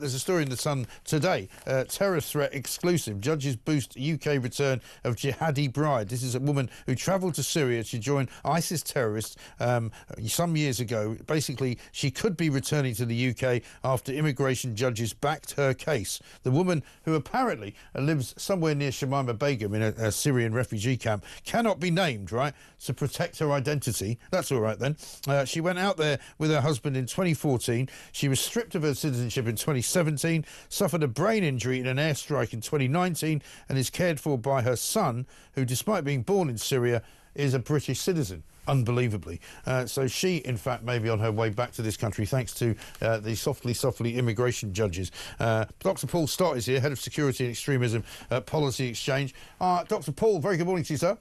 There's a story in The Sun today. Terror threat exclusive. Judges boost UK return of jihadi bride. This is a woman who travelled to Syria to join ISIS terrorists some years ago. Basically, she could be returning to the UK after immigration judges backed her case. The woman, who apparently lives somewhere near Shamima Begum in a Syrian refugee camp, cannot be named, right, to protect her identity. That's all right then. She went out there with her husband in 2014. She was stripped of her citizenship in 2017, suffered a brain injury in an airstrike in 2019, and is cared for by her son, who, despite being born in Syria, is a British citizen, unbelievably. So she, in fact, may be on her way back to this country thanks to the softly immigration judges. Dr. Paul Stott is here, Head of Security and Extremism Policy Exchange. Dr. Paul, very good morning to you, sir.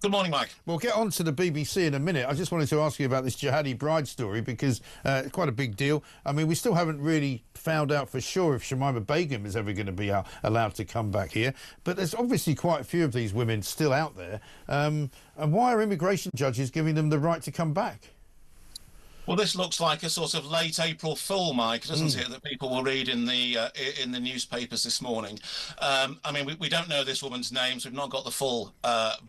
Good morning, Mike. We'll get on to the BBC in a minute. I just wanted to ask you about this jihadi bride story because it's quite a big deal. I mean, we still haven't really found out for sure if Shamima Begum is ever going to be allowed to come back here. But there's obviously quite a few of these women still out there. And why are immigration judges giving them the right to come back? Well, this looks like a sort of late April fool, Mike, doesn't it? That people will read in the newspapers this morning. I mean, we don't know this woman's names. We've not got the full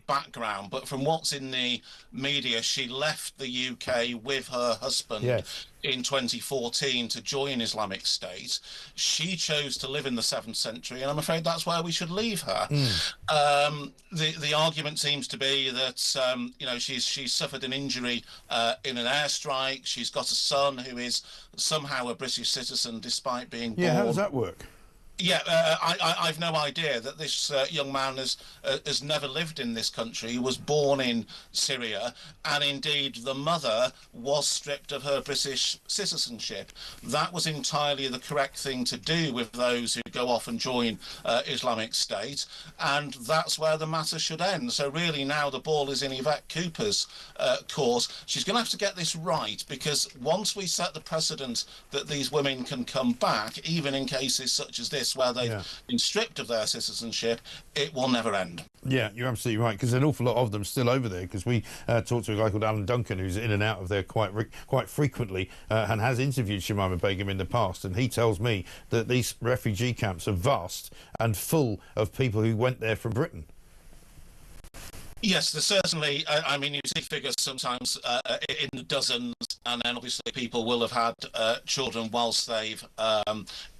background, but from what's in the media, she left the UK with her husband. Yes. In 2014 to join Islamic State. She chose to live in the 7th century, and I'm afraid that's where we should leave her. The argument seems to be that you know, she's suffered an injury in an airstrike. She's got a son who is somehow a British citizen despite being born. Yeah, how does that work? Yeah, I've no idea that this young man has never lived in this country. He was born in Syria, and indeed the mother was stripped of her British citizenship. That was entirely the correct thing to do with those who go off and join Islamic State, and that's where the matter should end. So really now the ball is in Yvette Cooper's court. She's going to have to get this right, because once we set the precedent that these women can come back, even in cases such as this, where they've been stripped of their citizenship, it will never end. Yeah, you're absolutely right, because there's an awful lot of them still over there, because we talked to a guy called Alan Duncan, who's in and out of there quite frequently, and has interviewed Shamima Begum in the past, and he tells me that these refugee camps are vast and full of people who went there from Britain. Yes, there's certainly, I mean, you see figures sometimes in the dozens, and then obviously people will have had children whilst they've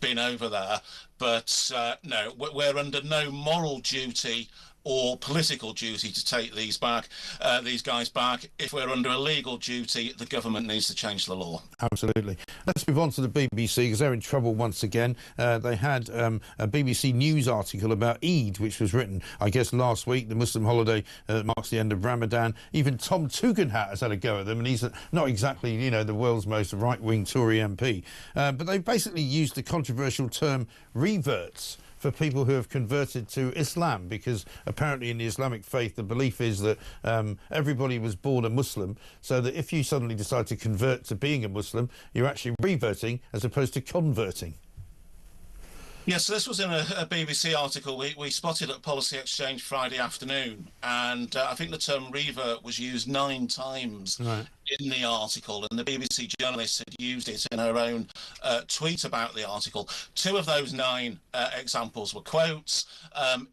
been over there. But no, we're under no moral duty or political duty to take these guys back. If we're under a legal duty, the government needs to change the law. Absolutely. Let's move on to the BBC, because they're in trouble once again. They had a BBC News article about Eid, which was written, I guess, last week, the Muslim holiday that marks the end of Ramadan. Even Tom Tugendhat has had a go at them, and he's not exactly, you know, the world's most right-wing Tory MP. But they basically used the controversial term reverts for people who have converted to Islam, because apparently in the Islamic faith the belief is that everybody was born a Muslim, so that if you suddenly decide to convert to being a Muslim, you're actually reverting as opposed to converting. Yes, so this was in a BBC article we spotted at Policy Exchange Friday afternoon, and I think the term revert was used 9 times in the article, and the BBC journalist had used it in her own tweet about the article. 2 of those 9 examples were quotes.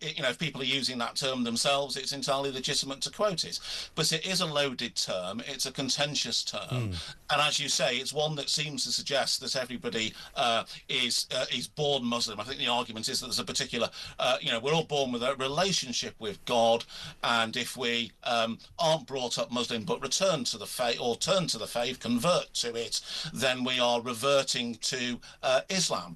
You know, if people are using that term themselves, it's entirely legitimate to quote it. But it is a loaded term, it's a contentious term, and as you say, it's one that seems to suggest that everybody is born Muslim. I think the argument is that there's a particular, you know, we're all born with a relationship with God, and if we aren't brought up Muslim but return to the faith, or turn to the faith, convert to it, then we are reverting to Islam.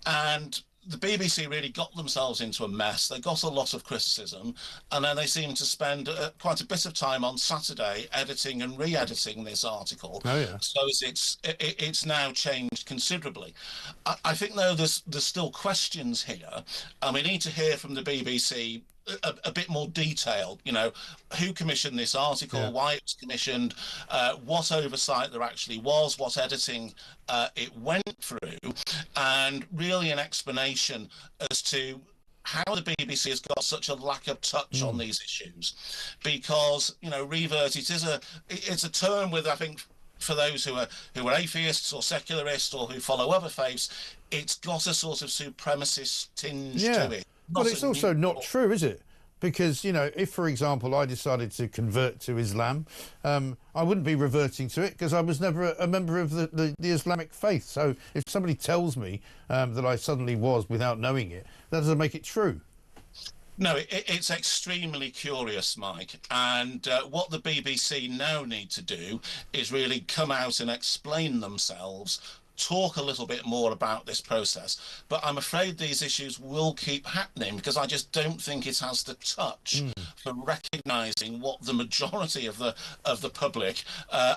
And the BBC really got themselves into a mess. They got a lot of criticism, and then they seemed to spend quite a bit of time on Saturday editing and re-editing this article. Oh, yeah. So it's now changed considerably. I think, though, there's still questions here, and we need to hear from the BBC a bit more detail. You know, who commissioned this article, why it was commissioned, what oversight there actually was, what editing it went through, and really an explanation as to how the BBC has got such a lack of touch on these issues. Because, you know, revert, it's a term with, I think, for those who are atheists or secularists or who follow other faiths, it's got a sort of supremacist tinge to it. But it's also not true, is it? Because, you know, if, for example, I decided to convert to Islam, I wouldn't be reverting to it because I was never a member of the Islamic faith. So if somebody tells me that I suddenly was without knowing it, that doesn't make it true. No, it's extremely curious, Mike. And what the BBC now need to do is really come out and explain themselves, talk a little bit more about this process. But I'm afraid these issues will keep happening because I just don't think it has the touch for recognising what the majority of the public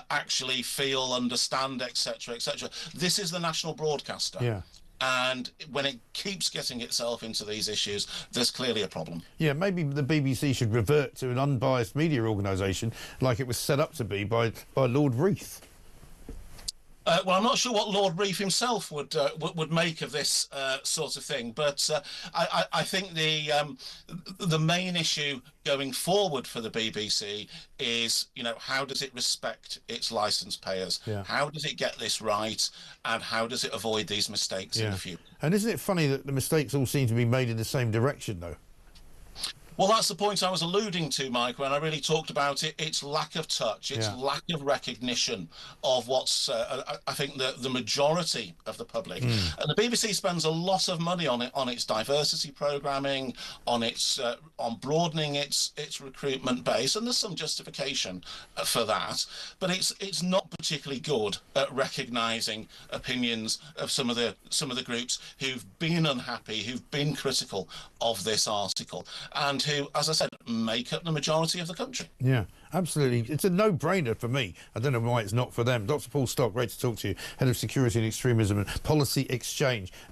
actually feel, understand, etc., etc. This is the national broadcaster. Yeah. And when it keeps getting itself into these issues, there's clearly a problem. Yeah, maybe the BBC should revert to an unbiased media organisation like it was set up to be by Lord Reith. Well, I'm not sure what Lord Reith himself would make of this sort of thing, but I think the main issue going forward for the BBC is, you know, how does it respect its licence payers? Yeah. How does it get this right, and how does it avoid these mistakes in the future? And isn't it funny that the mistakes all seem to be made in the same direction, though? Well, that's the point I was alluding to, Mike, when I really talked about it. Its lack of touch, its lack of recognition of what's, I think, the majority of the public. And the BBC spends a lot of money on it, on its diversity programming, on its on broadening its recruitment base, and there's some justification for that. But it's not particularly good at recognising opinions of some of the groups who've been unhappy, who've been critical of this article, and who, as I said, make up the majority of the country. Yeah, absolutely. It's a no-brainer for me. I don't know why it's not for them. Dr. Paul Stott, great to talk to you, Head of Security and Extremism and Policy Exchange.